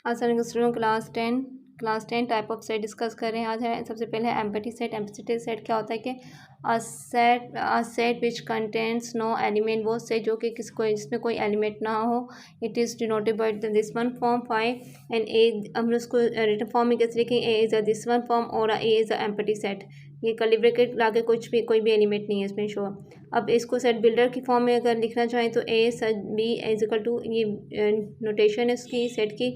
अस्सलाम वालेकुम class 10 type of set discuss कर रहे हैं। आज है सबसे पहले है एम्पटी सेट। एम्पटी सेट क्या होता है कि a set which contents no element, वो सेट जो कि जिसमें कोई एलिमेंट ना हो। It is denoted by this one form 5 and A. हम उसको रिटन फॉर्म में कैसे लिखेंगे, A is a this one form और A is a empty set. ये कर्ली ब्रैकेट लाके कोई भी एलिमेंट नहीं है इसमें शो। अब इसको सेट बिल्डर की फॉर्म में अगर लिखना चाहें तो A such B is equal to, ये नोटेशन है उसकी सेट की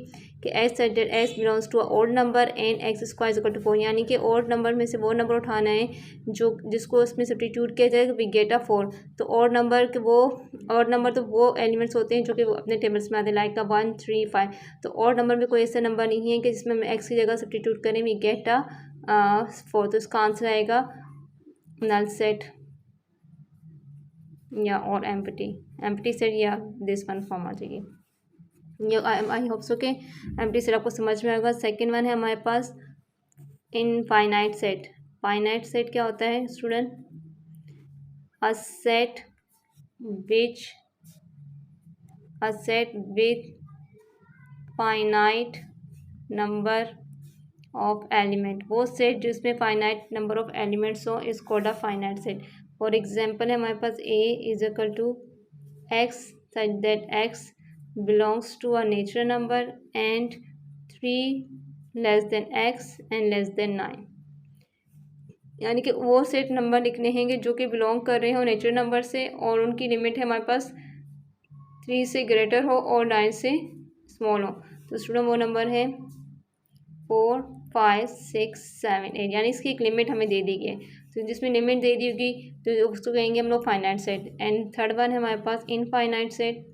कि S such that S belongs to a odd number and X square is equal to 4, यानी कि ओड नंबर में से वो नंबर उठाना है जो जिसको उसमें सब्स्टिट्यूट किया जाए वी गेट अ 4। तो ओड नंबर के वो ओड नंबर तो वो एलिमेंट्स होते हैं जो कि वो अपने टेबल्स में आते हैं, लाइक 1 3 5। तो ओड नंबर में कोई ऐसा नंबर नहीं है कि जिसमें हम एक्स की जगह सब्स्टिट्यूट करें वी गेट अ 4। तो इसका आंसर आएगा नल सेट या और एम्प्टी सेट या दिस वन फॉर्म आ जाएगी। ये आई होप सो के एम्प्टी सेट आपको समझ में आएगा। सेकंड वन है हमारे पास इनफाइनाइट सेट। फाइनाइट सेट क्या होता है student? A set with finite number of element, वो सेट जिसमें फाइनाइट नंबर ऑफ एलिमेंट्स हो is called a finite set. For example है हमारे पास A is equal to x such that x belongs to a natural number and 3 less than x and less than 9, यानी कि वो set number लिखने हैं जो कि बिलोंग कर रहे हो नेचुरल नंबर से और उनकी लिमिट है हमारे पास 3 से ग्रेटर हो और 9 से स्मॉल हो। तो स्टूडेंट वो नंबर है 4 5 6 7 8, यानी इसकी एक लिमिट हमें दे दी गई है। तो जिसमें लिमिट दे दी होगी तो उसको कहेंगे हम लोग finite set. And third one है हमारे पास infinite set.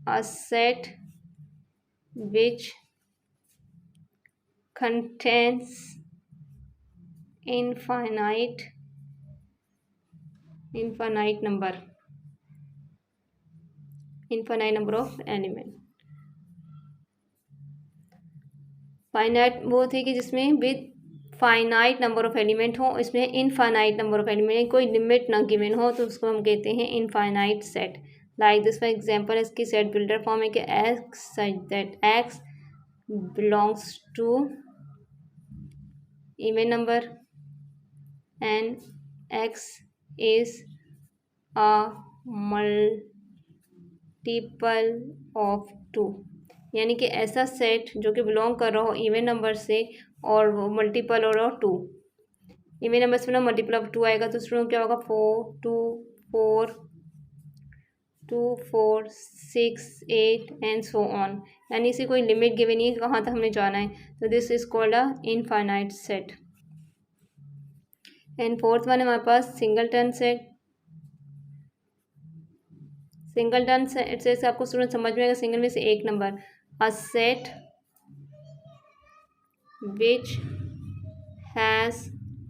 A set which contains infinite number of element। Finite वो थे कि जिसमें with finite number of element हो, इसमें इनफाइनाइट नंबर ऑफ एलिमेंट कोई लिमिट ना गिवन हो, तो उसको हम कहते हैं infinite set. Like this for example इसकी सेट बिल्डर फॉर्म है कि x such that x belongs to even number and x is a multiple of 2, यानी कि ऐसा सेट जो कि बिलोंग कर रहा हो इवन नंबर से और वो मल्टीपल और 2। इवन नंबर से ना मल्टीपल ऑफ 2 आएगा तो स्टूडेंट क्या होगा 2 4 6 8 एंड सो ऑन, यानी इसे कोई लिमिट गिवन नहीं है कहाँ तक हमें जाना है। तो this is called a infinite set. And fourth one है हमारे पास सिंगलटन सेट। सिंगलटन सेट से आपको स्टूडेंट समझ में आएगा, सिंगल में से एक नंबर। A set which has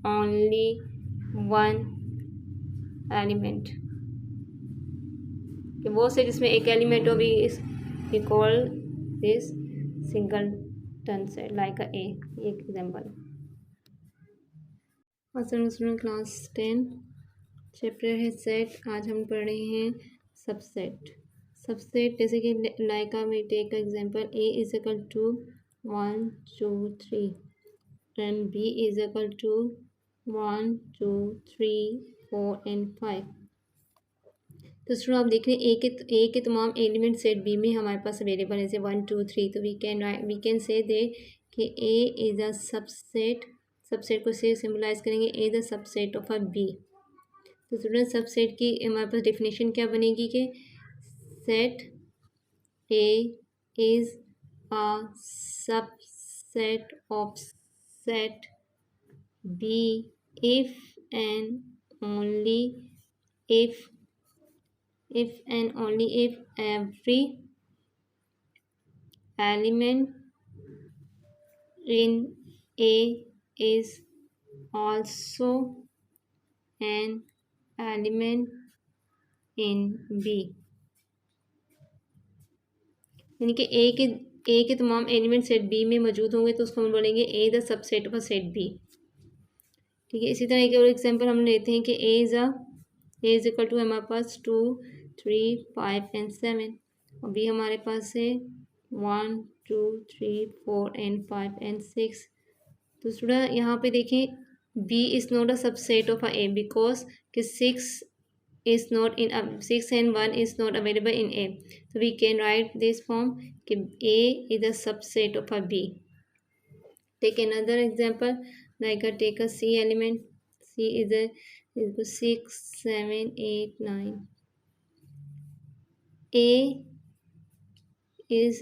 only one element, कि वो सेट जिसमें एक एलिमेंट हो भी we call this singleton set like a A. एक एग्जांपल क्लास 10 चैप्टर है सेट। आज हम पढ़ रहे हैं सबसेट। सबसेट जैसे कि लाइक में take example A is equal to 1 2 3 and B is equal to 1 2 3 4 and 5। तो स्टूडेंट आप देख रहे हैं ए के तमाम एलिमेंट सेट बी में हमारे पास अवेलेबल है, जैसे 1 2 3। तो वी कैन से दे कि A is a subset. Subset को से सिंबलाइज करेंगे A the subset of a B. तो स्टूडेंट सबसेट की हमारे पास डेफिनेशन क्या बनेगी कि set A is a subset of set B if and only if every element in A is also an element in B, यानी कि ए के तमाम एलिमेंट सेट बी में मौजूद होंगे तो उसको हम बोलेंगे A the subset of a set B. ठीक है, इसी तरह एक और एग्जांपल हम लेते हैं कि ए इज इक्वल टू हमारे पास 2 3 5 एंड 7। अभी हमारे पास है 1 2 3 4 एंड 5 एंड 6। तो स्टूडेंट यहाँ पे देखें B is not a subset of A because कि 6 is not in 6 and 1 is not available in A. So we can write this form कि A is a subset of a B. Take another example, like take a C element. C is a 6 7 8 9. A is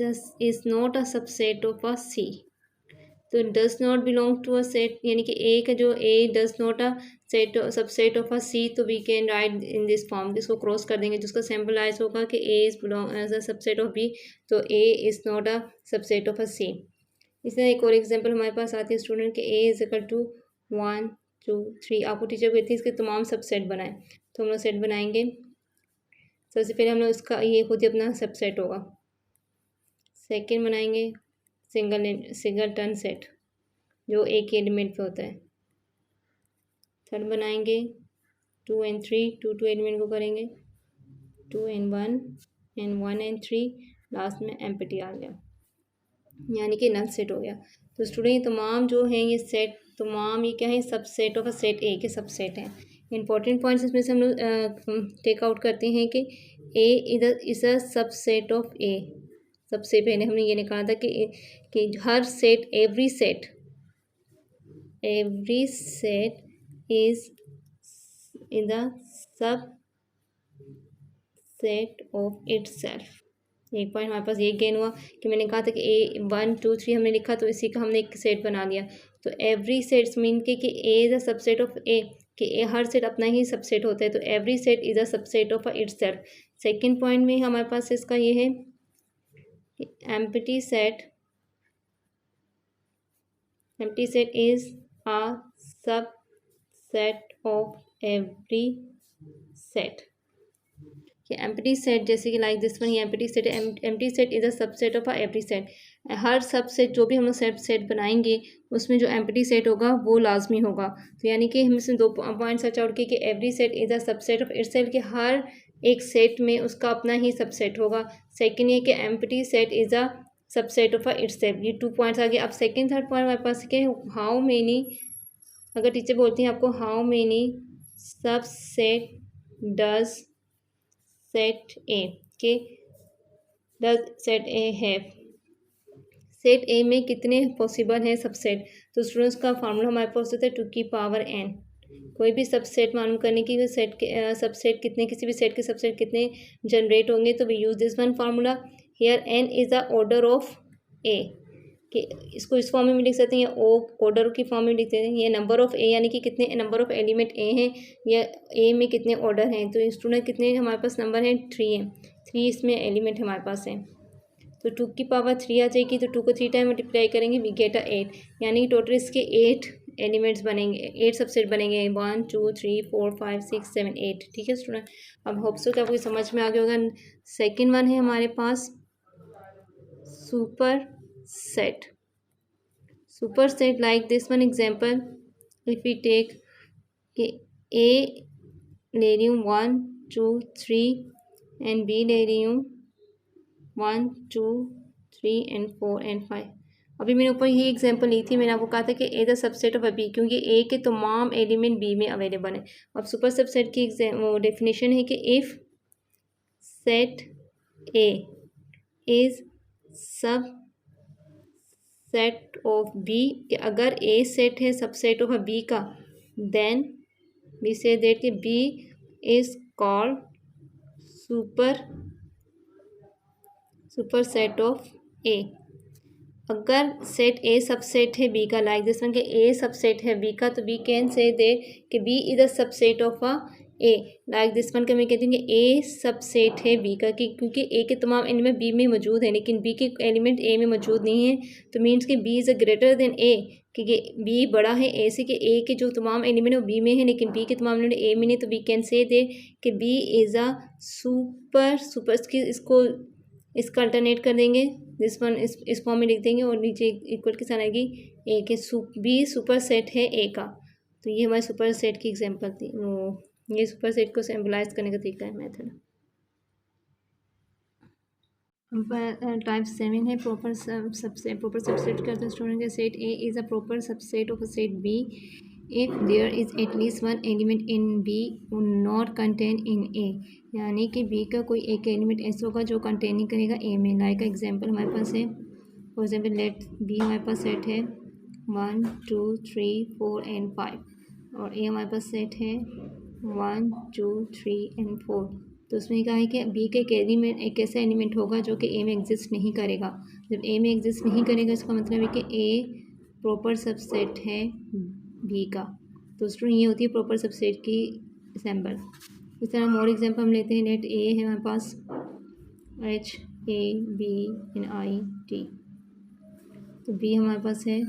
not a subset of a C. तो does not belong to a set, यानी कि A का जो A does not a set subset of a C, तो we can write in this form, इसको cross कर देंगे जिसका सिंबलाइज होगा कि A is belong as a subset of B, तो A is not a subset of a C. इसमें एक और एग्जांपल हमारे पास आती है स्टूडेंट के ए इज इक्वल टू 1 2 3। आपको टीचर कहती है इसके तमाम सबसेट बनाएं, तो हम लोग सेट बनाएंगे। सबसे पहले हम लोग इसका ये खुद ही अपना सबसेट होगा। सेकेंड बनाएंगे सिंगल टर्न सेट जो एक ही एलिमेंट पे होता है। थर्ड बनाएंगे 2 and 3, 2 एलिमेंट को करेंगे 2 and 1 and 1 and 3, लास्ट में एम्प्टी आ गया, यानी कि नल सेट हो गया। तो स्टूडेंट ये तमाम जो हैं ये सेट तमाम ये क्या है, सबसेट ऑफ अ सेट ए के सबसेट हैं। इंपॉर्टेंट पॉइंट्स इसमें से हम लोग टेक आउट करते हैं कि A is a subset of A. सबसे पहले हमने ये निकाला था कि हर set every set is in the subset of itself। एक पॉइंट हमारे पास ये गेन हुआ कि मैंने कहा था कि ए 1 2 3 हमने लिखा तो इसी का हमने एक सेट बना दिया। तो एवरी सेट्स मीन कि A is a subset of A, कि ए हर सेट अपना ही सबसेट होता है, तो every set is a subset of itself. Second point में हमारे पास इसका ये है empty set is a subset of every set। कि एम्प्टी सेट जैसे कि लाइक दिस वन, ये एम्प्टी सेट है। Empty set is a subset of every set. Her subset जो भी हम लोग सेट बनाएंगे उसमें जो एम्प्टी सेट होगा वो लाजमी होगा। तो यानी कि हम इसमें 2 पॉइंट सर्च आउट किए कि every set is a subset of itself, कि हर एक सेट में उसका अपना ही सबसेट होगा। सेकेंड ये कि empty set is a subset of itself. ये 2 पॉइंट्स आ गए। अब सेकेंड थर्ड पॉइंट हमारे पास के हाउ मेनी, अगर टीचर बोलती हैं आपको how many subset does set ए, के डज सेट ए है, सेट ए में कितने पॉसिबल हैं सबसेट। तो स्टूडेंट्स का फार्मूला हमारे पास होता है 2 की पावर n। कोई भी सबसेट मालूम करने की सेट के सबसेट कितने, किसी भी सेट के सबसेट कितने जनरेट होंगे, तो we use this one formula here. n is the order of A, कि इसको इस फॉर्म में भी लिख सकते हैं या ऑर्डर की फॉर्म में लिख सकते हैं। ये नंबर ऑफ़ ए यानी कि कितने नंबर ऑफ़ एलिमेंट ए हैं या ए में कितने ऑर्डर हैं। तो स्टूडेंट कितने हमारे पास नंबर हैं, 3 हैं। 3 इसमें एलिमेंट हमारे पास हैं। तो 2 की पावर 3 आ जाएगी, तो 2 को 3 टाइम मल्टीप्लाई करेंगे वी गेट 8, यानी कि टोटल इसके 8 एलिमेंट्स बनेंगे, 8 सबसेट बनेंगे। 1 2 3 4 5 6 7 8। ठीक है स्टूडेंट, अब होप सो कि आपको समझ में आ गया होगा। सेकेंड वन है हमारे पास superset. Super set like this one example, if we take A ले रही हूँ 1 2 3 and B ले रही हूँ 1 2 3 and 4 and 5। अभी मैंने ऊपर यही एग्जांपल ली थी, मैंने आपको कहा था कि ए द सबसेट ऑफ बी, क्योंकि ए के तमाम एलिमेंट बी में अवेलेबल है। अब सुपर सबसेट की डेफिनेशन है कि if set A is subset of B, कि अगर ए सेट है सबसेट ऑफ बी का, देन वी से दैट कि B is called superset of A. अगर सेट ए सबसेट है बी का, लाइक दिस वन के A subset है बी का, तो वी कैन से दैट कि B is the subset of A. Like this one का मैं कहती हूँ कि ए सबसेट है बी का, कि क्योंकि ए के तमाम एलिमेंट बी में मौजूद है लेकिन बी के एलिमेंट ए में मौजूद नहीं है, तो मीन्स कि B is a greater than A, क्योंकि बी बड़ा है ए से, कि ए के जो तमाम एलिमेंट है वो बी में है लेकिन बी के तमाम एलिमेंट ए में नहीं। तो वी कैन से दे कि बी इज़ अ सुपर इसको इसका अल्टरनेट कर देंगे, दिस वन इस फॉर्म में लिख देंगे और नीचे इक्वल के साथ आएगी ए के बी सुपर सेट है ए का। तो ये हमारे सुपर सेट की एग्जांपल थी, ये सुपर सेट को सिंबलाइज करने का तरीका है, मेथड। टाइप 7 है प्रॉपर सबसेट। प्रॉपर सबसेट करते हैं स्टूडेंट के set A is a proper subset of a set B if there is at least one element in B not contain in A, यानी कि बी का कोई एक एलिमेंट ऐसा होगा जो कंटेन नहीं करेगा ए में। लाइक एग्जांपल हमारे पास है, फॉर एग्जांपल लेट बी हमारे पास सेट है 1 2 3 4 एंड 5 और ए हमारे पास सेट है 1 2 3 एंड 4। तो उसमें कहा है कि बी का एक एलिमेंट एक ऐसा एलिमेंट होगा जो कि ए में एग्जिस्ट नहीं करेगा। जब ए में एग्जिस्ट नहीं करेगा इसका मतलब है कि ए प्रॉपर सबसेट है बी का। तो स्टूडेंट ये होती है प्रॉपर सबसेट की एग्जाम्पल। इस तरह मोर एग्जाम्पल हम लेते हैं। लेट ए है हमारे पास H A B N I T, तो बी हमारे पास है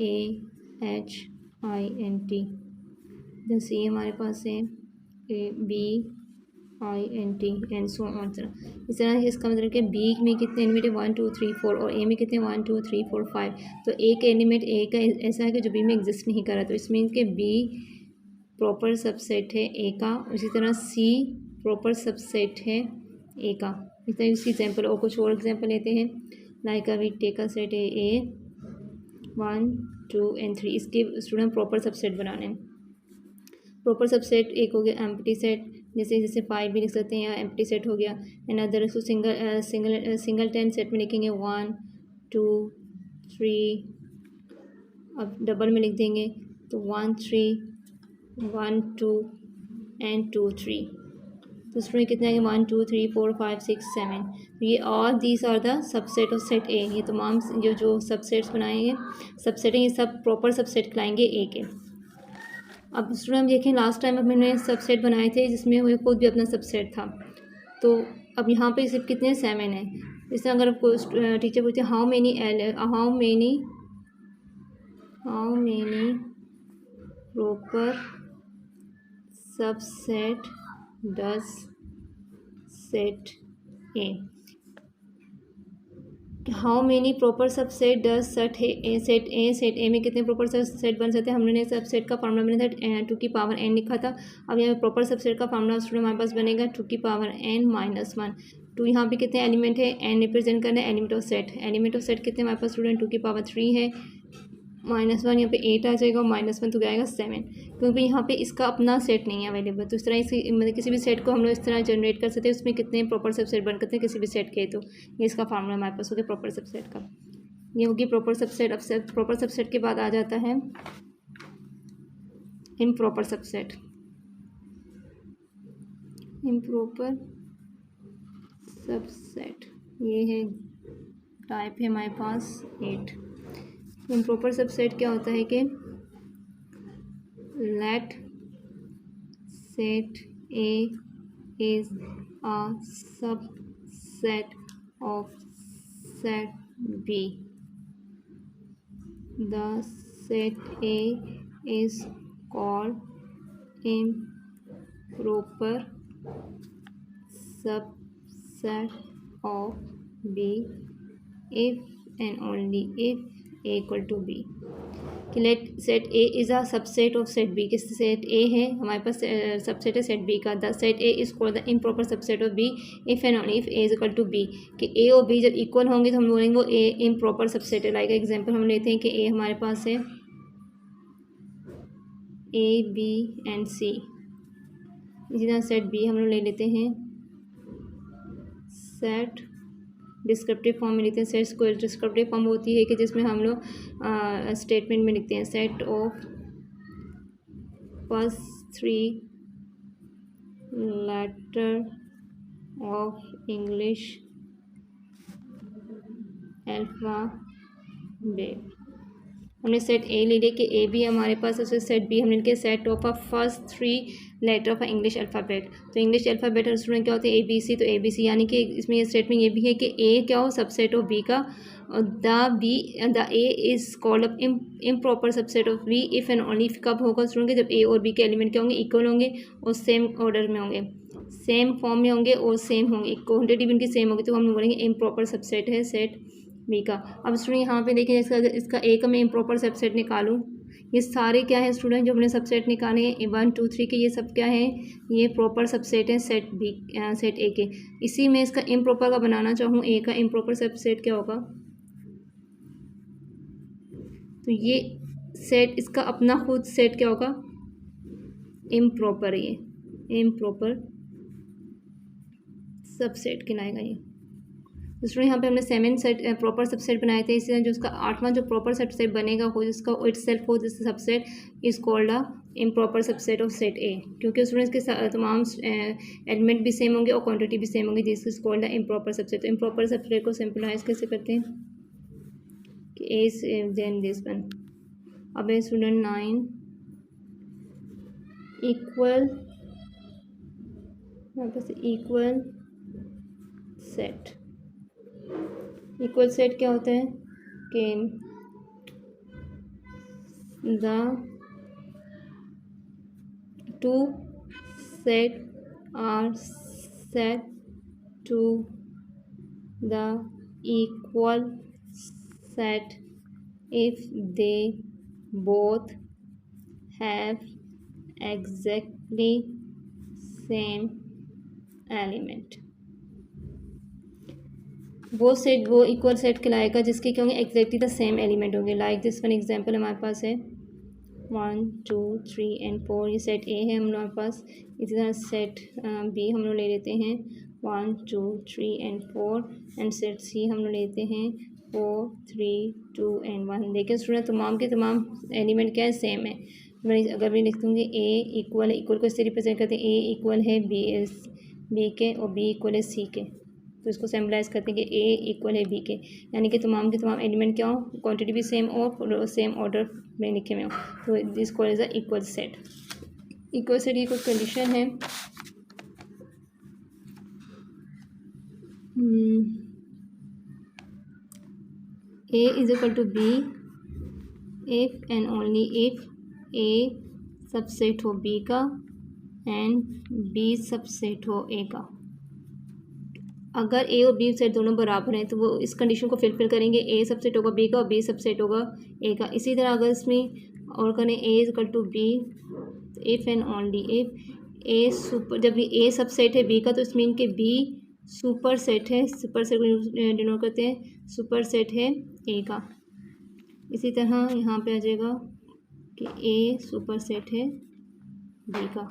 A H I N T, जैसे सी हमारे पास है A B I N T and so on. इस तरह से इसका मतलब कि बी में कितने एलिमेंट है 1 2 3 4 और ए में कितने 1 2 3 4 5। तो एक एलिमेंट ए का ऐसा है कि जो बी में एग्जिस्ट नहीं कर रहा, तो इसमें कि बी प्रॉपर सबसेट है ए का। उसी तरह सी प्रॉपर सबसेट है ए का। इस तरह इसकी एग्जाम्पल और कुछ और एग्जाम्पल लेते हैं। लाइक अभी टेक का सेट है ए 1 2 एंड 3, इसके स्टूडेंट प्रॉपर सबसेट बनाने हैं। प्रॉपर सबसेट एक हो गया एम्प्टी सेट, जैसे जैसे 5 भी लिख सकते हैं, या एम्प्टी सेट हो गया। एंड अदर उसको सिंगल टेन सेट में लिखेंगे 1 2 3, अब डबल में लिख देंगे तो 1 3 1 2 एंड 2 3। तो उसमें कितने आएंगे 1 2 3 4 5 6 7। तो ये और these are the subset of set A. ये तमाम जो सबसेट्स बनाएंगे सबसेट ये सब प्रॉपर सबसेट कहलाएंगे ए के। अब स्टूडेंट हम देखें लास्ट टाइम हमने सबसेट बनाए थे जिसमें वो खुद भी अपना सबसेट था। तो अब यहाँ पे सिर्फ कितने 7 हैं। इससे अगर आपको टीचर पूछते हैं how many proper subset does set A, how many proper subset does set ए में कितने प्रॉपर सबसेट बन सकते हैं। हमने सबसेट का फार्मूला बनाया था 2 की पावर n लिखा था। अब यहाँ प्रॉपर सबसेट का फार्मूला स्टूडेंट हमारे पास बनेगा 2 की पावर n माइनस 1। तो यहाँ पे कितने एलिमेंट है n रिप्रेजेंट करना है element of set. Element of set कितने हमारे पास स्टूडेंट 2 की पावर 3 है माइनस 1, यहाँ पे 8 आ जाएगा, माइनस 1 तो जाएगा 7, क्योंकि यहाँ पे इसका अपना सेट नहीं है अवेलेबल। तो इस तरह इसी मतलब किसी भी सेट को हम लोग इस तरह जनरेट कर सकते हैं, उसमें कितने प्रॉपर सबसेट बन करते हैं किसी भी सेट के। तो ये इसका फार्मूला हमारे पास हो गया प्रॉपर सबसेट का। ये होगी प्रॉपर सबसेट। अब प्रॉपर सबसेट के बाद आ जाता है इम्प्रॉपर सबसेट। इम्प्रॉपर सबसेट ये है टाइप है हमारे पास 8। इम्प्रॉपर सबसेट क्या होता है कि let set A is a subset of set B, the set A is called improper subset of B if and only if A equal to B. कि let set A is a subset of set B. किस set A है हमारे पास subset है set B का। The set A is called the improper subset of B if and only if A is equal to B. कि ए और B जब equal होंगे तो हम बोलेंगे वो ए इम्प्रॉपर सबसेट है। लाइक एग्जांपल हम लेते हैं कि ए हमारे पास है ए बी एंड सी। इसी तरह सेट बी हम लोग ले लेते हैं सेट डिस्क्रिप्टिव फॉर्म में लिखते हैं। सेट्स को डिस्क्रिप्टिव फॉर्म होती है कि जिसमें हम लोग स्टेटमेंट में लिखते हैं set of first 3 letter of English alphabet. हमने सेट ए ले लिया कि ए भी हमारे पास है, सेट बी हमने लिया set of a first 3 letter of English alphabet. तो इंग्लिश अल्फ़ाबेट स्टूडेंट क्या होते हैं ए बी सी। तो ए बी सी यानी कि इसमें ये स्टेटमेंट ये भी है कि ए क्या हो सबसेट ऑफ बी का। The A is called up improper subset of B if and only if कब होगा स्टूडेंट जब ए और बी के एलिमेंट क्या होंगे इक्वल होंगे और सेम ऑर्डर में होंगे, सेम फॉर्म में होंगे और सेम होंगे, क्वांटिटी भी इनकी सेम होगी। तो हम बोलेंगे इम्प्रॉपर सबसेट है सेट बी का। अब स्टूडेंट यहाँ पे देखिए इसका ए का मैं इम्प्रॉपर सबसेट निकालूँ ये सारे क्या है स्टूडेंट जो हमने सबसेट निकाले हैं 1 2 3 के, ये सब क्या है, ये प्रॉपर सबसेट है सेट बी सेट ए के। इसी में इसका इम्प्रॉपर का बनाना चाहूँ ए का इम्प्रॉपर सबसेट क्या होगा, तो ये सेट इसका अपना खुद सेट क्या होगा, इम्प्रॉपर, ये इम्प्रॉपर सबसेट कहलाएगा ये। तो स्टूडेंट यहाँ पे हमने 7 सेट प्रॉपर सबसेट बनाए थे, इसी जो उसका 8वां जो प्रॉपर सबसेट बनेगा हो जिसका इट सेल्फ हो this subset is called a improper subset of set ए, क्योंकि स्टूडेंट्स के तमाम एलिमेंट भी सेम होंगे और क्वांटिटी भी सेम होंगी, this is called a improper subset. तो इम्प्रॉपर सबसेट को सिंपलाइज कैसे करते हैं कि A is then this one. अब है स्टूडेंट 9 इक्वल, यहाँ पर इक्वल सेट। इक्वल सेट क्या होता है कि the two set are set two the equal set if they both have exactly same element। वो सेट वो इक्वल सेट कहलाएगा जिसके क्या होंगे एग्जैक्टली द सेम एलिमेंट होंगे। लाइक दिस वन एग्जांपल हमारे पास है 1 2 3 and 4, ये सेट ए है हम लोग के पास। इसी तरह सेट बी हम लोग ले लेते हैं 1 2 3 and 4 एंड सेट सी हम लोग लेते हैं 4 3 2 and 1। देखिए स्टूडेंट तमाम के तमाम एलिमेंट क्या है, सेम है। अगर मैं लिख दूँगी ए इक्वल है, इक्वल को इससे रिप्रेजेंट करते हैं, ए इक्वल है बी के और बी इक्वल है सी के, तो इसको सिम्बलाइज करते हैं कि ए इक्वल है बी के, यानी कि तमाम के तमाम एलिमेंट क्या हो, क्वांटिटी भी सेम और सेम ऑर्डर में लिखे हुए हो, तो this call is a equal set. Equal set की कुछ कंडीशन है, A is equal to B if and only if A subset हो बी का एंड बी सबसेट हो ए का। अगर ए और बी सेट दोनों बराबर हैं तो वो इस कंडीशन को फिलफिल करेंगे, ए सबसेट होगा बी का और बी सबसेट होगा ए का। इसी तरह अगर इसमें और करें A is equal to B, if and only if A super, जब ए सबसेट है बी का तो इसमें इनके बी सुपर सेट है, सुपर सेट को डिनोट करते हैं, सुपर सेट है ए का। इसी तरह यहाँ पे आ जाएगा कि ए सुपर सेट है बी का।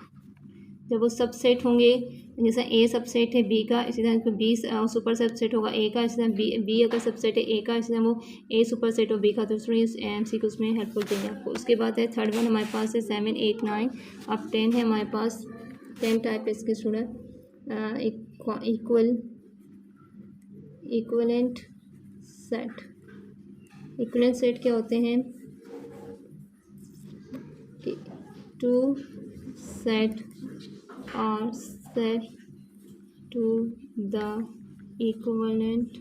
जब वो सबसेट होंगे, जैसा ए सबसेट है बी का, इसी तरह बी सुपर सबसेट होगा ए का, इसी तरह बी अगर सबसेट है ए का, इसी तरह वो ए सुपर सेट हो बी का। तो एम सी को उसमें हेल्पफुल देंगे आपको। उसके बाद है थर्ड वन हमारे पास है 7 8 9, अब 10 है हमारे पास। 10 टाइप है इसके student, equivalent set. Equivalent set क्या होते हैं कि two set are set to the equivalent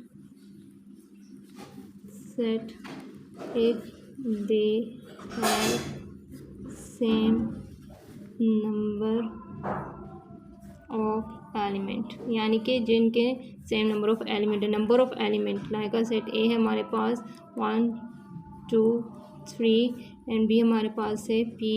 set if they have same number of element, यानी कि जिनके सेम नंबर ऑफ एलिमेंट है। Number of element like set A है हमारे पास 1 2 3 एंड बी हमारे पास है पी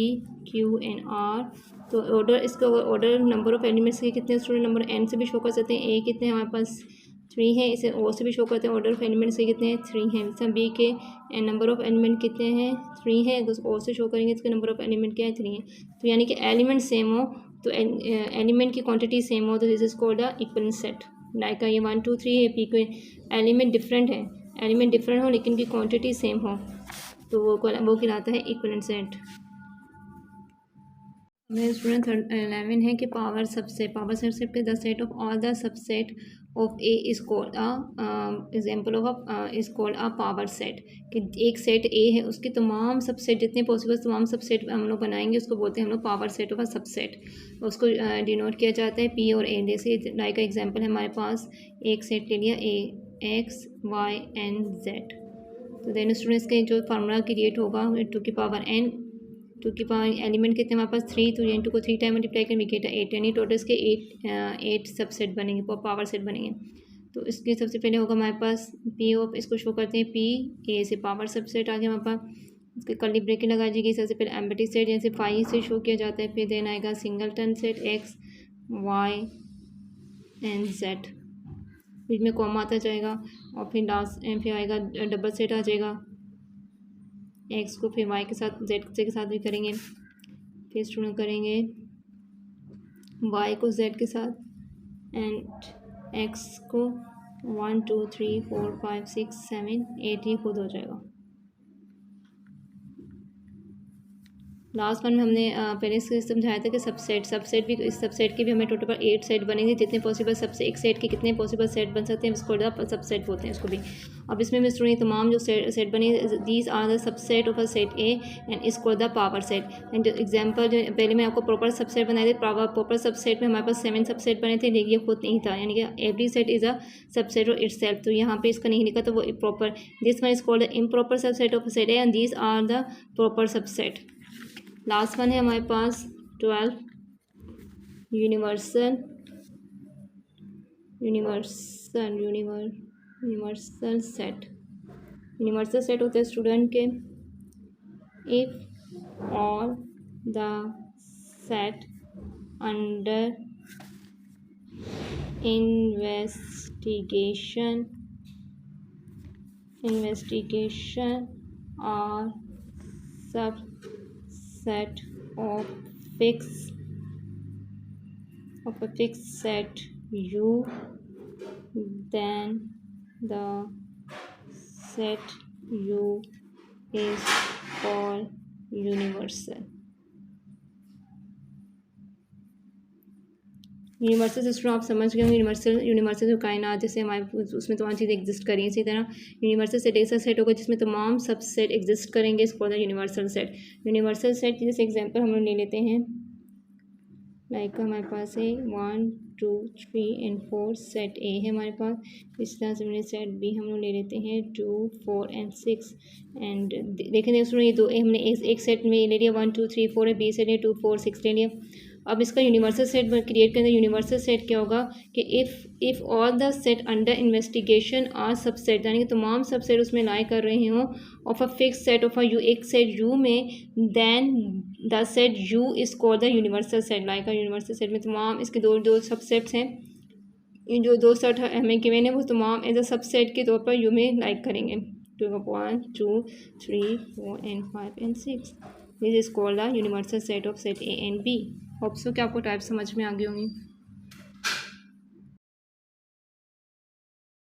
क्यू एंड आर। तो ऑर्डर इसका ऑर्डर नंबर ऑफ एलिमेंट्स के कितने स्टूडेंट नंबर एन से भी शो कर सकते हैं, ए कितने हमारे पास 3 है, इसे ओ से भी शो करते हैं, ऑर्डर ऑफ एलिमेंट्स के कितने हैं 3 हैं। जैसे बी के नंबर ऑफ एलिमेंट कितने हैं 3 है, अगर ओ से शो करेंगे तो इसके नंबर ऑफ एलिमेंट क्या है 3 है। तो यानी कि एलिमेंट सेम हो तो एलिमेंट की क्वांटिटी सेम हो तो this is called a equivalent set. Like ये 1 2 3 है, पी के एलिमेंट डिफरेंट है, एलिमेंट डिफरेंट हो लेकिन की क्वांटिटी सेम हो तो वो कहलाता है इक्विवेलेंट सेट। मेरे स्टूडेंट 11 है कि पावर सबसेट, पावर सबसेट के the set of all the subset of A is called example of is called a power set. कि एक सेट ए है उसके तमाम सबसेट जितने पॉसिबल तमाम सबसेट हम लोग बनाएंगे उसको बोलते हैं हम लोग power set of a subset. उसको डिनोट किया जाता है पी और ए। जैसे लाइक का एग्जाम्पल है हमारे पास एक सेट ले लिया ए एक्स वाई एंड जेड, तो देन स्टूडेंट्स के जो फार्मूला क्रिएट होगा 2 की पावर एन, 2 की पावर एलिमेंट कितने हमारे पास 3, तो इंटू को 3 टाइम मल्टीप्लाई करें वी गेट 8, यानी टोटल इसके 8 सबसेट बनेंगे, पावर सेट बनेंगे। तो इसके सबसे पहले होगा हमारे पास पी ऑफ, इसको शो करते हैं पी ए से पावर सबसेट आ गया हमारे पास। उसके कर्ली ब्रेकेट लगा जाएगी। सबसे पहले एम्प्टी सेट जैसे फाइव से शो किया जाता है, फिर देन आएगा singleton set X Y and Z, बीच में कॉमा आता जाएगा और फिर लास्ट एंड फिर आएगा डबल सेट आ जाएगा। एक्स को फिर वाई के साथ जेड के साथ भी करेंगे, फिर स्टूडेंट करेंगे वाई को जेड के साथ एंड एक्स को 1 2 3 4 5 6 7 8 ही खुद हो जाएगा। लास्ट वन में हमने पहले से समझाया था कि सबसेट भी, इस सबसेट के भी हमें टोटल 8 सेट बनेंगे। जितने पॉसिबल सबसे एक सेट के कितने पॉसिबल सेट बन सकते हैं इसको सबसेट बोलते हैं इसको भी। अब इसमें मैं स्टूडेंट तमाम जो सेट बने these are the subset of a set A and इसको the power set. And example जो पहले मैं आपको प्रॉपर सबसेट बनाए थे, प्रॉपर सबसेट में हमारे पास 7 सबसेट बने थे, लेकिन ये खुद नहीं था, यानी कि every set is a subset of itself. तो यहाँ पे इसका नहीं लिखा तो वो proper, this one is called the improper subset of set A and these are the proper subset. Last one है हमारे पास 12 यूनिवर्सल सेट। यूनिवर्सल सेट होते हैं स्टूडेंट के if all the set under investigation are subset of a fixed set U, then the set U is called universal। Universal system आप समझ गए होंगे। यूनिवर्सल जो कायनात जैसे हमारे उसमें तमाम चीज़ें एग्जिस्ट करें, इसी तरह यूनिवर्सल सेट ऐसा सेट होगा जिसमें तमाम सबसेट एग्जिस्ट करेंगे, इसको यूनिवर्सल सेट। यूनिवर्सल सेट जैसे एग्जांपल हम लोग ले लेते हैं, लाइक हमारे पास है 1 2 3 एंड 4 सेट ए है हमारे पास। इस तरह से मैंने सेट बी हम लोग ले लेते हैं 2 4 एंड 6 एंड देखें उसमें ये दो हमने एक सेट में ले लिया 1 2 3 4 है, बी सेट है 2 4 6 ले लिया। अब इसका यूनिवर्सल सेट क्रिएट करना, यूनिवर्सल सेट क्या होगा कि if all the set under investigation are subset, यानी कि तमाम सबसेट उसमें लाई कर रहे हों of a fix set of a U, एक सेट यू में, then the set U is called the universal set. Like universal set में तमाम इसके दो सबसेट्स हैं, इन जो दो सेट हमें गिवन है वो तमाम एज अ सबसेट के तौर पर यू में लाइक करेंगे 1 2 3 4 and 5 and 6। This is called the universal set of set A and B. Hope so कि आपको टाइप समझ में आ गई होंगी।